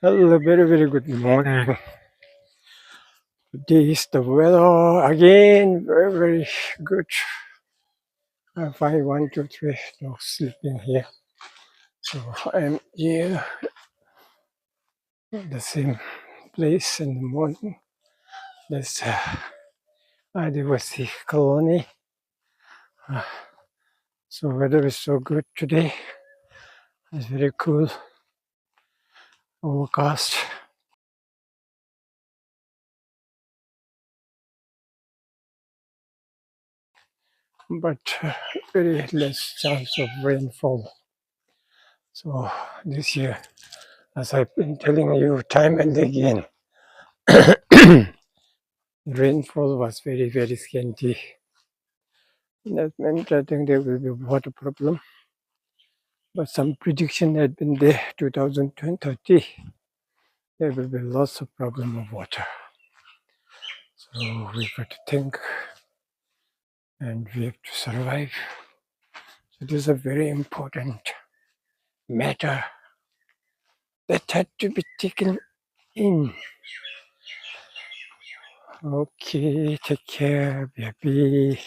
Hello, very good morning. Today is the weather again, very good. Five, 1, 2, 3, no sleeping here. So I'm here at the same place in the morning. That's Adivasi colony. So weather is so good today. It's very cool, overcast. But very less chance of rainfall. So this year, as I've been telling you time and again, rainfall was very scanty. That meant I think there will be water problem. But some prediction had been there, 2030, there will be lots of problem of water. So we got to think and we have to survive. So this is a very important matter that had to be taken in. Okay, take care, baby.